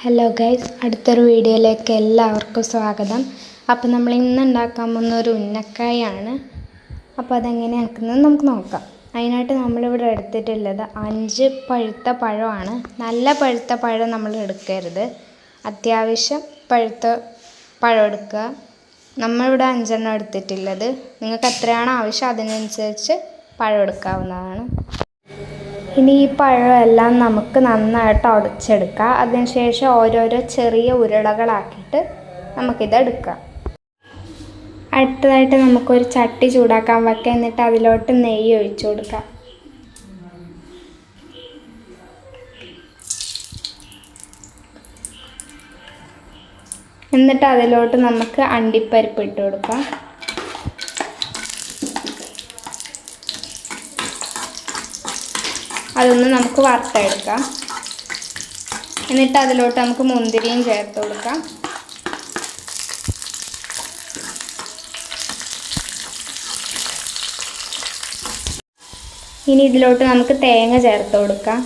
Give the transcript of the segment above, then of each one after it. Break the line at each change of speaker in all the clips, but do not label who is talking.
Hello guys, അടുത്തൊരു വീഡിയോയിലേക്ക് എല്ലാവർക്കും സ്വാഗതം. അപ്പോൾ നമ്മൾ ഇന്ന് ഉണ്ടാക്കാൻ പോകുന്ന ഒരു ഉന്നക്കായാണ്. അപ്പോൾ അതെങ്ങനെയാണ് ആക്കുന്നത് നമുക്ക് നോക്കാം. അതിനായിട്ട് നമ്മളിവിടെ എടുത്തിട്ടുള്ളത് 5 പഴുത്ത പഴമാണ്. നല്ല പഴുത്ത പഴം നമ്മൾ എടുക്കരുത്, അത്യാവശ്യം പഴുത്ത പഴം എടുക്കുക. നമ്മളിവിടെ 5 എടുത്തിട്ടുള്ളത്. നിങ്ങൾക്ക് എത്രയാണോ ആവശ്യം അതിനനുസരിച്ച് പഴം എടുക്കാവുന്നതാണ്. ഇനി ഈ പഴമെല്ലാം നമുക്ക് നന്നായിട്ട് ഉടച്ചെടുക്കാം. അതിനുശേഷം ഓരോരോ ചെറിയ ഉരുളകളാക്കിയിട്ട് നമുക്കിതെടുക്കാം. അടുത്തതായിട്ട് നമുക്കൊരു ചട്ടി ചൂടാക്കാൻ വെക്കാം. എന്നിട്ട് അതിലോട്ട് നെയ്യ് ഒഴിച്ചു കൊടുക്കാം. എന്നിട്ട് അതിലോട്ട് നമുക്ക് അണ്ടിപ്പരിപ്പ് ഇട്ട് കൊടുക്കാം. അതൊന്ന് നമുക്ക് വറുത്തെടുക്കാം. എന്നിട്ട് അതിലോട്ട് നമുക്ക് മുന്തിരിയും ചേർത്ത് കൊടുക്കാം. ഇനി ഇതിലോട്ട് നമുക്ക് തേങ്ങ ചേർത്ത് കൊടുക്കാം.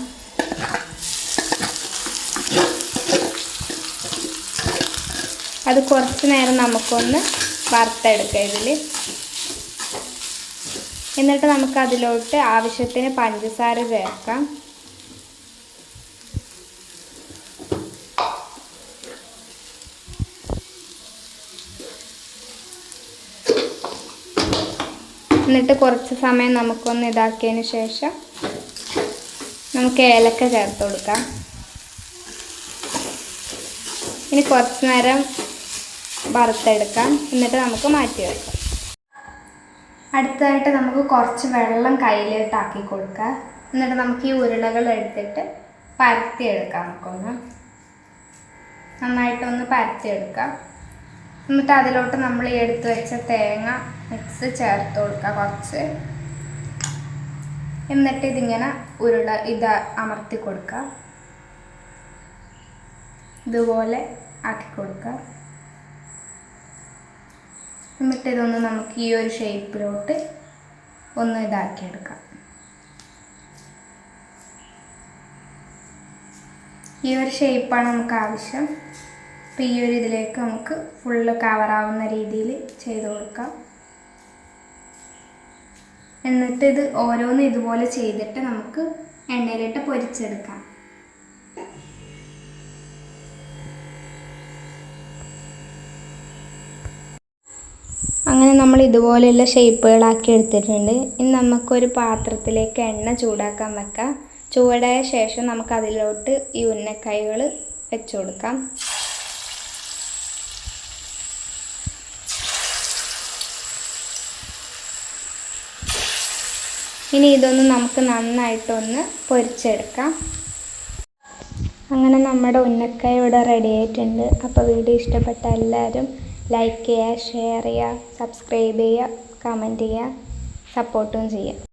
അത് കുറച്ച് നേരം നമുക്കൊന്ന് വറുത്തെടുക്കാം ഇതിൽ. എന്നിട്ട് നമുക്ക് അതിലോട്ട് ആവശ്യത്തിന് പഞ്ചസാര ചേർക്കാം. എന്നിട്ട് കുറച്ച് സമയം നമുക്കൊന്ന് ഇതാക്കിയതിന് ശേഷം നമുക്ക് ഏലക്ക ചേർത്ത് കൊടുക്കാം. ഇനി കുറച്ച് നേരം വറുത്തെടുക്കാം. എന്നിട്ട് നമുക്ക് മാറ്റി വെക്കാം. അടുത്തതായിട്ട് നമുക്ക് കുറച്ച് വെള്ളം കയ്യിലോട്ടാക്കി കൊടുക്കുക. എന്നിട്ട് നമുക്ക് ഈ ഉരുളകൾ എടുത്തിട്ട് പരത്തിയെടുക്കാം. നമുക്കൊന്ന് നന്നായിട്ടൊന്ന് പരത്തിയെടുക്കാം. എന്നിട്ട് അതിലോട്ട് നമ്മൾ എടുത്തു വെച്ച തേങ്ങ മിക്സ് ചേർത്ത് കൊടുക്കുക കുറച്ച്. എന്നിട്ട് ഇതിങ്ങനെ അമർത്തി കൊടുക്കുക. ഇതുപോലെ ആക്കി കൊടുക്കുക. എന്നിട്ട് ഇതൊന്ന് നമുക്ക് ഈ ഒരു ഷേപ്പിലോട്ട് ഒന്ന് ഇതാക്കിയെടുക്കാം. ഈ ഒരു ഷേപ്പാണ് നമുക്ക് ആവശ്യം. അപ്പോൾ ഈ ഒരു ഇതിലേക്ക് നമുക്ക് ഫുള്ള് കവറാവുന്ന രീതിയിൽ ചെയ്ത് കൊടുക്കാം. എന്നിട്ട് ഇത് ഓരോന്ന് ഇതുപോലെ ചെയ്തിട്ട് നമുക്ക് എണ്ണയിലിട്ട് പൊരിച്ചെടുക്കാം. അങ്ങനെ നമ്മൾ ഇതുപോലെയുള്ള ഷേപ്പുകളാക്കി എടുത്തിട്ടുണ്ട്. ഇനി നമുക്കൊരു പാത്രത്തിലേക്ക് എണ്ണ ചൂടാക്കാൻ വെക്കാം. ചൂടായ ശേഷം നമുക്ക് അതിലോട്ട് ഈ ഉന്നക്കായകൾ വെച്ച് കൊടുക്കാം. ഇനി ഇതൊന്ന് നമുക്ക് നന്നായിട്ടൊന്ന് പൊരിച്ചെടുക്കാം. അങ്ങനെ നമ്മുടെ ഉന്നക്കായ ഇവിടെ റെഡി ആയിട്ടുണ്ട്. അപ്പോൾ വീഡിയോ ഇഷ്ടപ്പെട്ട എല്ലാവരും ലൈക്ക് ചെയ്യുക, ഷെയർ ചെയ്യുക, സബ്സ്ക്രൈബ് ചെയ്യുക, കമൻറ്റ് ചെയ്യുക, സപ്പോർട്ടും ചെയ്യുക.